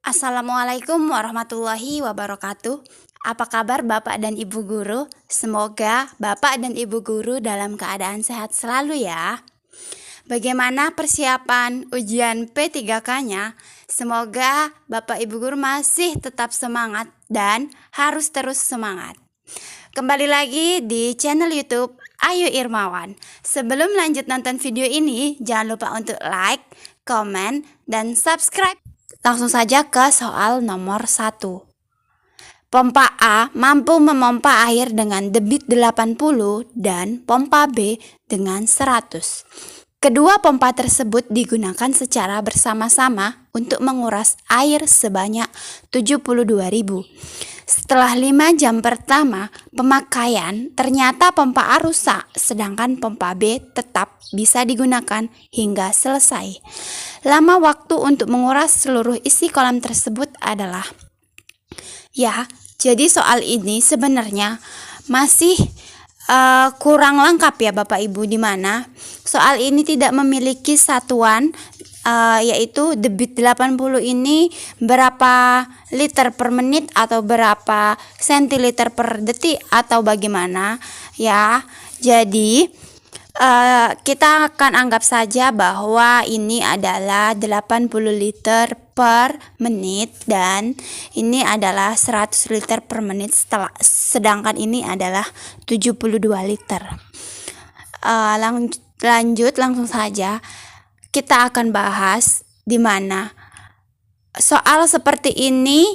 Assalamualaikum warahmatullahi wabarakatuh. Apa kabar Bapak dan Ibu guru? Semoga Bapak dan Ibu guru dalam keadaan sehat selalu ya. Bagaimana persiapan ujian P3K-nya? Semoga Bapak Ibu guru masih tetap semangat dan harus terus semangat. Kembali lagi di channel YouTube Ayu Irmawan. Sebelum lanjut nonton video ini, jangan lupa untuk like, komen, dan subscribe. Langsung saja ke soal nomor 1. Pompa A mampu memompa air dengan debit 80 dan pompa B dengan 100. Kedua pompa tersebut digunakan secara bersama-sama untuk menguras air sebanyak 72.000. Setelah 5 jam pertama pemakaian, ternyata pompa A rusak, sedangkan pompa B tetap bisa digunakan hingga selesai. Lama waktu untuk menguras seluruh isi kolam tersebut adalah jadi soal ini sebenarnya masih kurang lengkap ya Bapak Ibu, di mana soal ini tidak memiliki satuan yaitu debit 80 ini berapa liter per menit atau berapa sentiliter per detik atau bagaimana ya. Jadi kita akan anggap saja bahwa ini adalah 80 liter per menit dan ini adalah 100 liter per menit, sedangkan ini adalah 72 liter. Lanjut langsung saja kita akan bahas di mana soal seperti ini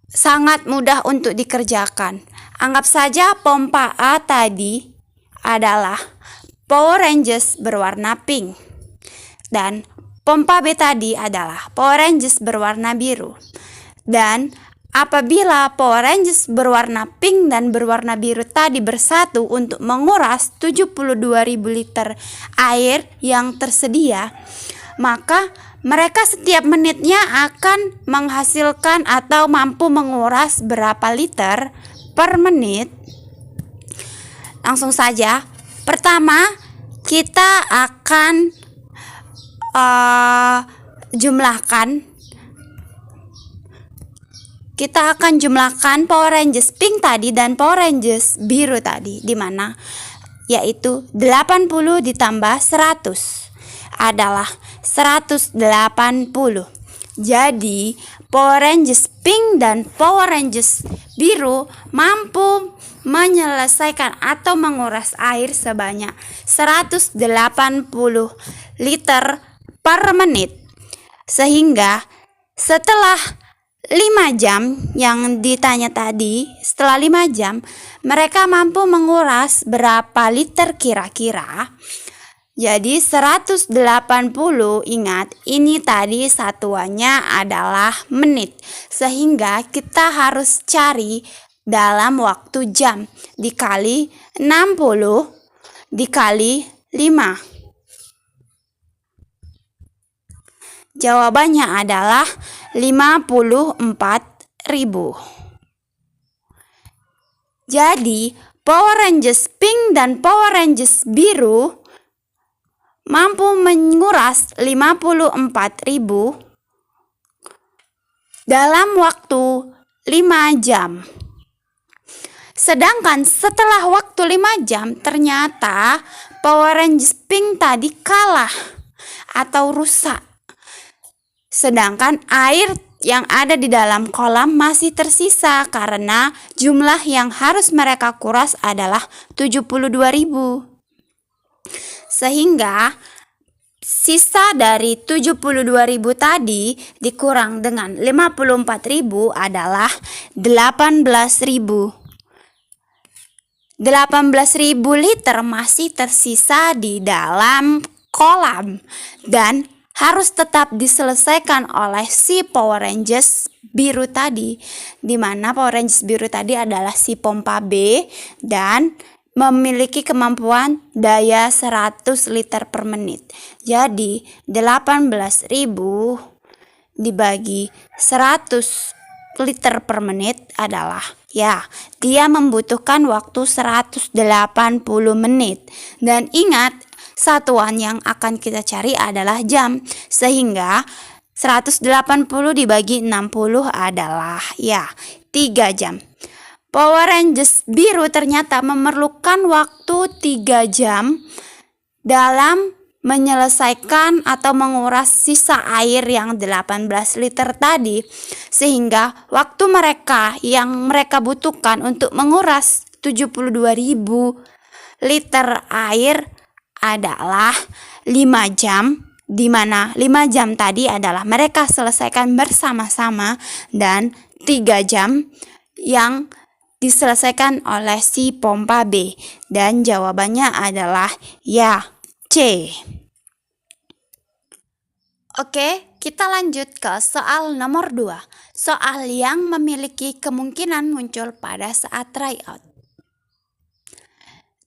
sangat mudah untuk dikerjakan. Anggap saja pompa A tadi adalah Power Rangers berwarna pink dan pompa B tadi adalah Power Rangers berwarna biru. Dan apabila Power Rangers berwarna pink dan berwarna biru tadi bersatu untuk menguras 72.000 liter air yang tersedia, maka mereka setiap menitnya akan menghasilkan atau mampu menguras berapa liter per menit. Langsung saja, pertama kita akan jumlahkan Power Rangers pink tadi dan Power Rangers biru tadi, di mana yaitu 80 ditambah 100 adalah 180. Jadi Power Rangers pink dan Power Rangers biru mampu menyelesaikan atau menguras air sebanyak 180 liter per menit. Sehingga setelah 5 jam yang ditanya tadi, setelah 5 jam mereka mampu menguras berapa liter kira-kira? Jadi 180, ingat ini tadi satuannya adalah menit, sehingga kita harus cari dalam waktu jam dikali 60 dikali 5. Jawabannya adalah 54.000. Jadi Power Rangers pink dan Power Rangers biru mampu menguras 54.000 dalam waktu 5 jam. Sedangkan setelah waktu 5 jam ternyata Power Rangers pink tadi kalah atau rusak. Sedangkan air yang ada di dalam kolam masih tersisa karena jumlah yang harus mereka kuras adalah 72.000. Sehingga sisa dari 72.000 tadi dikurang dengan 54.000 adalah 18.000. 18.000 liter masih tersisa di dalam kolam dan harus tetap diselesaikan oleh si Power Rangers biru tadi, di mana Power Rangers biru tadi adalah si pompa B dan memiliki kemampuan daya 100 liter per menit. Jadi 18.000 dibagi 100 liter per menit adalah dia membutuhkan waktu 180 menit. Dan ingat, satuan yang akan kita cari adalah jam, sehingga 180 dibagi 60 adalah ya 3 jam. Power Rangers biru ternyata memerlukan waktu 3 jam dalam menyelesaikan atau menguras sisa air yang 18 liter tadi, sehingga waktu mereka yang mereka butuhkan untuk menguras 72.000 liter air adalah 5 jam, di mana 5 jam tadi adalah mereka selesaikan bersama-sama dan 3 jam yang diselesaikan oleh si pompa B. Dan jawabannya adalah ya C. Oke, kita lanjut ke soal nomor 2. Soal yang memiliki kemungkinan muncul pada saat tryout.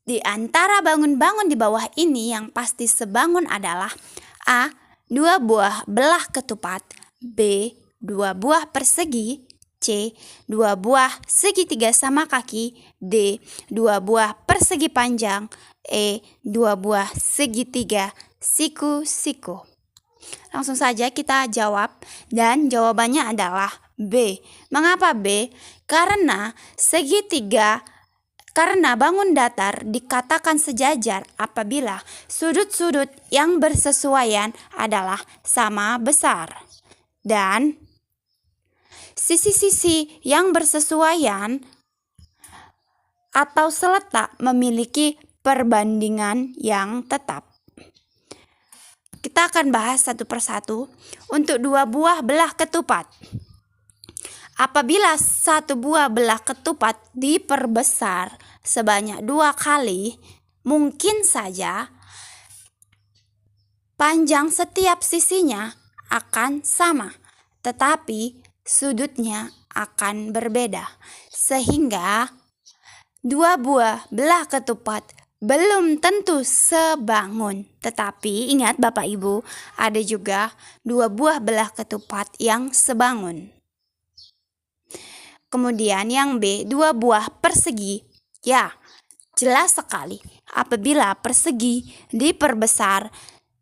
Di antara bangun-bangun di bawah ini yang pasti sebangun adalah A. 2 buah belah ketupat, B. 2 buah persegi, C. 2 buah segitiga sama kaki, D. 2 buah persegi panjang, E. 2 buah segitiga siku-siku. Langsung saja kita jawab, dan jawabannya adalah B. Mengapa B? Karena bangun datar dikatakan sejajar apabila sudut-sudut yang bersesuaian adalah sama besar. Dan sisi-sisi yang bersesuaian atau seletak memiliki perbandingan yang tetap. Kita akan bahas satu persatu. Untuk 2 buah belah ketupat, apabila 1 buah belah ketupat diperbesar sebanyak 2 kali, mungkin saja panjang setiap sisinya akan sama, tetapi sudutnya akan berbeda, sehingga 2 buah belah ketupat belum tentu sebangun. Tetapi ingat Bapak Ibu, ada juga 2 buah belah ketupat yang sebangun. Kemudian yang B, 2 buah persegi. Ya, jelas sekali apabila persegi diperbesar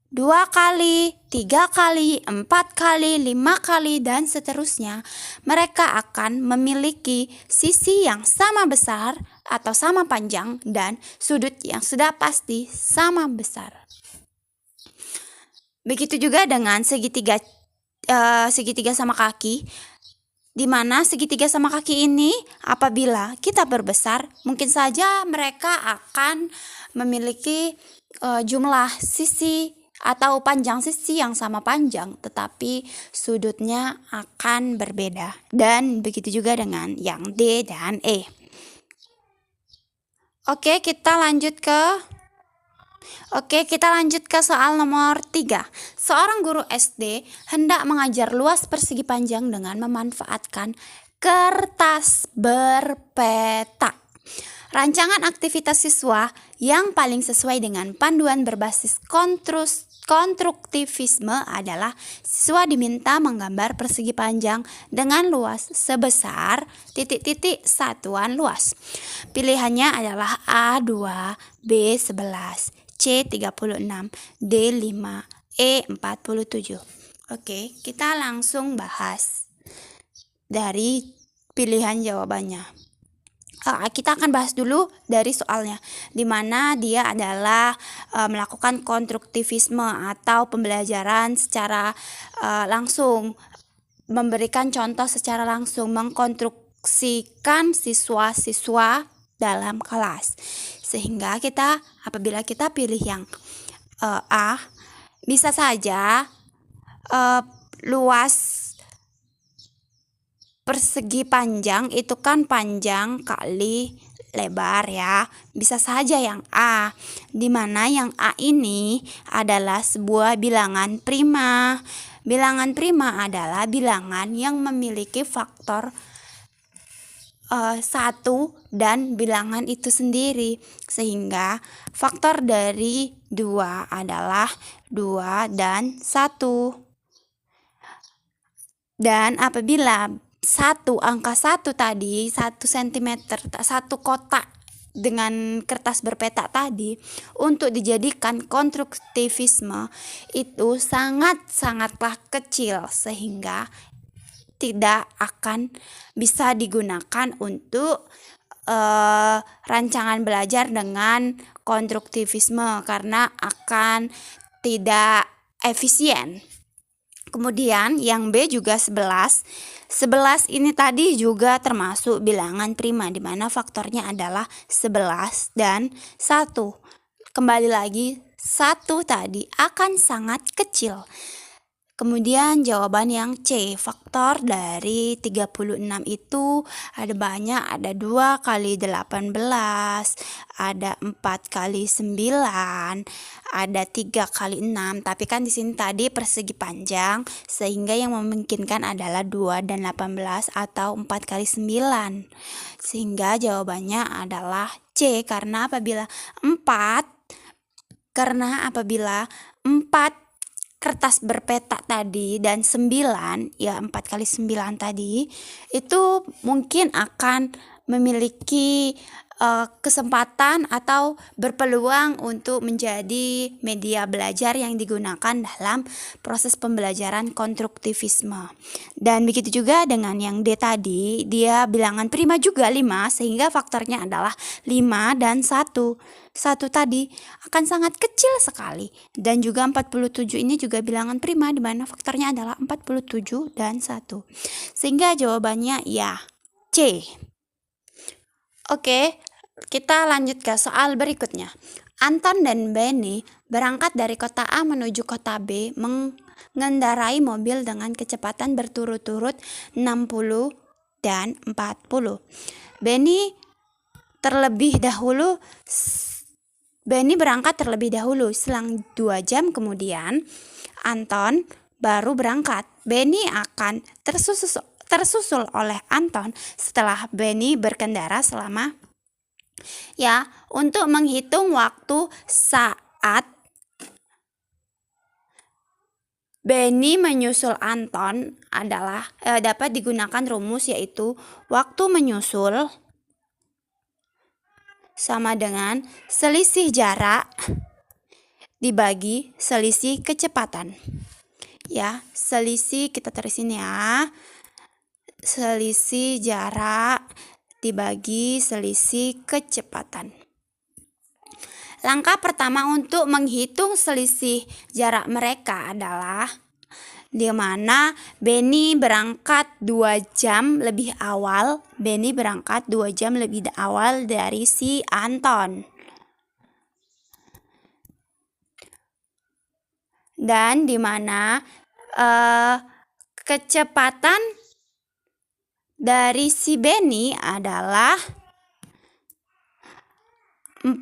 2 kali, 3 kali, 4 kali, 5 kali, dan seterusnya, mereka akan memiliki sisi yang sama besar atau sama panjang dan sudut yang sudah pasti sama besar. Begitu juga dengan segitiga sama kaki, di mana segitiga sama kaki ini apabila kita perbesar, mungkin saja mereka akan memiliki jumlah sisi atau panjang sisi yang sama panjang, tetapi sudutnya akan berbeda. Dan begitu juga dengan yang D dan E. Oke, kita lanjut ke soal nomor 3. Seorang guru SD hendak mengajar luas persegi panjang dengan memanfaatkan kertas berpeta. Rancangan aktivitas siswa yang paling sesuai dengan panduan berbasis konstruktivisme adalah siswa diminta menggambar persegi panjang dengan luas sebesar ... satuan luas. Pilihannya adalah A2, B11, C36, D5, E47. Oke, kita langsung bahas dari pilihan jawabannya. Kita akan bahas dulu dari soalnya, di mana dia adalah melakukan konstruktivisme atau pembelajaran secara langsung, memberikan contoh secara langsung, mengkonstruksikan siswa-siswa dalam kelas. Sehingga apabila kita pilih yang A, bisa saja luas persegi panjang itu kan panjang kali lebar ya. Bisa saja yang A, di mana yang A ini adalah sebuah bilangan prima. Bilangan prima adalah bilangan yang memiliki faktor 1 dan bilangan itu sendiri, sehingga faktor dari 2 adalah 2 dan 1. Dan apabila angka 1 tadi 1 cm, 1 kotak dengan kertas berpeta tadi untuk dijadikan konstruktivisme itu sangatlah kecil, sehingga tidak akan bisa digunakan untuk rancangan belajar dengan konstruktivisme karena akan tidak efisien. Kemudian yang B juga 11. 11 ini tadi juga termasuk bilangan prima di mana faktornya adalah 11 dan 1. Kembali lagi, 1 tadi akan sangat kecil. Kemudian jawaban yang C, faktor dari 36 itu ada banyak, ada 2 kali 18, ada 4 kali 9, ada 3 kali 6. Tapi kan di sini tadi persegi panjang, sehingga yang memungkinkan adalah 2 dan 18 atau 4 kali 9. Sehingga jawabannya adalah C, karena apabila 4 kertas berpeta tadi dan 9, ya 4 kali 9 tadi, itu mungkin akan memiliki kesempatan atau berpeluang untuk menjadi media belajar yang digunakan dalam proses pembelajaran konstruktivisme. Dan begitu juga dengan yang D tadi, dia bilangan prima juga 5, sehingga faktornya adalah 5 dan 1. 1 tadi akan sangat kecil sekali. Dan juga 47 ini juga bilangan prima di mana faktornya adalah 47 dan 1. Sehingga jawabannya ya C. Oke, kita lanjut ke soal berikutnya. Anton dan Benny berangkat dari kota A menuju kota B mengendarai mobil dengan kecepatan berturut-turut 60 dan 40. Benny berangkat terlebih dahulu. Selang 2 jam kemudian, Anton baru berangkat. Benny akan tersusul oleh Anton setelah Benny berkendara selama untuk menghitung waktu saat Benny menyusul Anton adalah dapat digunakan rumus, yaitu waktu menyusul sama dengan selisih jarak dibagi selisih kecepatan. Ya, selisih kita terusin ya. Selisih jarak dibagi selisih kecepatan. Langkah pertama untuk menghitung selisih jarak mereka adalah di mana Benny berangkat 2 jam lebih awal. Benny berangkat 2 jam lebih awal dari si Anton. Dan di mana kecepatan dari si Benny adalah 40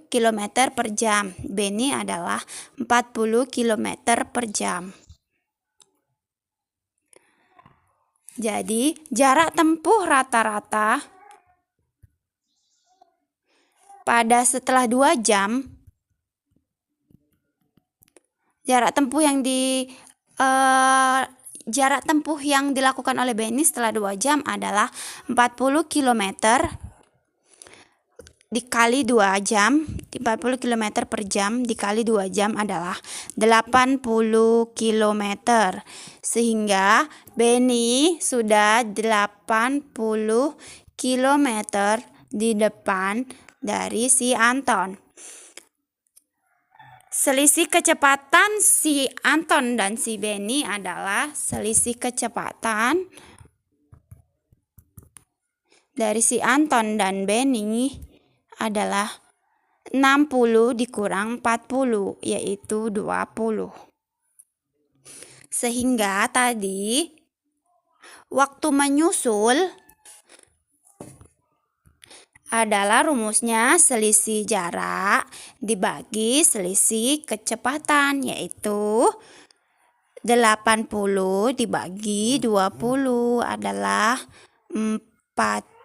km per jam. Benny adalah 40 km per jam. Jadi jarak tempuh rata-rata pada setelah 2 jam, jarak tempuh yang dilakukan oleh Benny setelah 2 jam adalah 40 km dikali 2 jam. 40 km per jam dikali 2 jam adalah 80 km. Sehingga Benny sudah 80 km di depan dari si Anton. Selisih kecepatan si Anton dan si Benny adalah selisih kecepatan dari si Anton dan Benny adalah 60 dikurang 40, yaitu 20. Sehingga tadi waktu menyusul adalah rumusnya selisih jarak dibagi selisih kecepatan, yaitu 80 dibagi 20 adalah 4.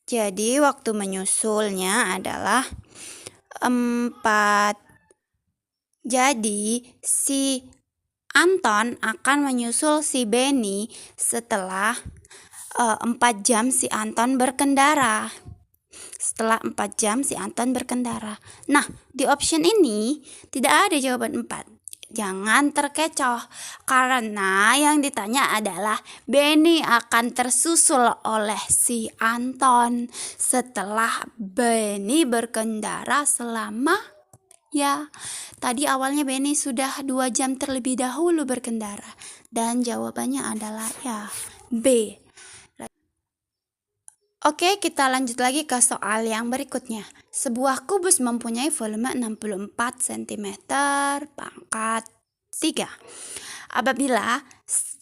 Jadi waktu menyusulnya adalah 4 Jadi si Anton akan menyusul si Benny setelah 4 jam si Anton berkendara. Setelah 4 jam si Anton berkendara. Nah, di option ini tidak ada jawaban 4. Jangan terkecoh, karena yang ditanya adalah Benny akan tersusul oleh si Anton setelah Benny berkendara selama, ya, tadi awalnya Benny sudah 2 jam terlebih dahulu berkendara. Dan jawabannya adalah ya, B. Oke, kita lanjut lagi ke soal yang berikutnya. Sebuah kubus mempunyai volume 64 cm pangkat 3. Apabila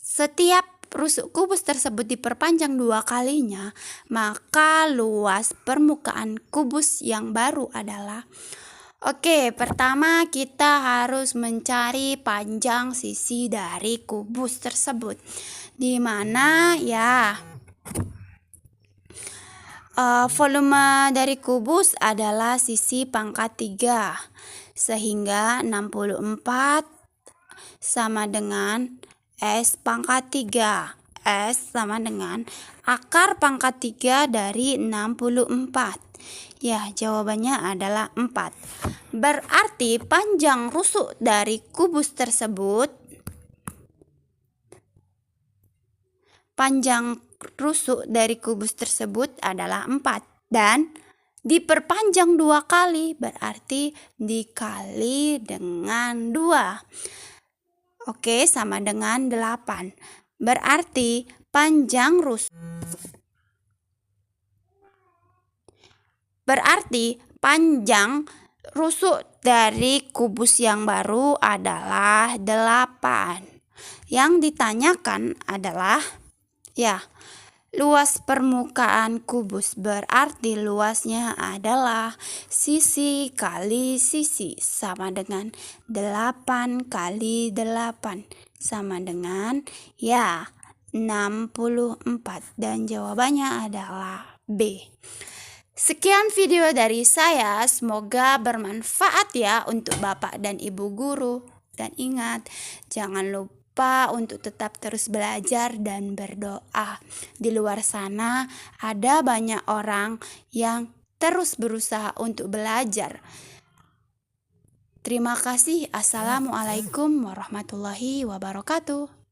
setiap rusuk kubus tersebut diperpanjang 2 kalinya, maka luas permukaan kubus yang baru adalah... Oke, pertama kita harus mencari panjang sisi dari kubus tersebut. Di mana ya... volume dari kubus adalah sisi pangkat 3, sehingga 64 sama dengan S pangkat 3. S sama dengan akar pangkat 3 dari 64. Ya, jawabannya adalah 4. Berarti panjang rusuk dari kubus tersebut adalah 4 dan diperpanjang 2 kali, berarti dikali dengan 2. Oke, sama dengan 8. Berarti panjang rusuk dari kubus yang baru adalah 8. Yang ditanyakan adalah ya, luas permukaan kubus, berarti luasnya adalah sisi kali sisi sama dengan 8 kali 8 sama dengan ya 64, dan jawabannya adalah B. Sekian video dari saya, semoga bermanfaat ya untuk Bapak dan Ibu guru. Dan ingat, jangan lupa untuk tetap terus belajar dan berdoa. Di luar sana ada banyak orang yang terus berusaha untuk belajar. Terima kasih. Assalamualaikum warahmatullahi wabarakatuh.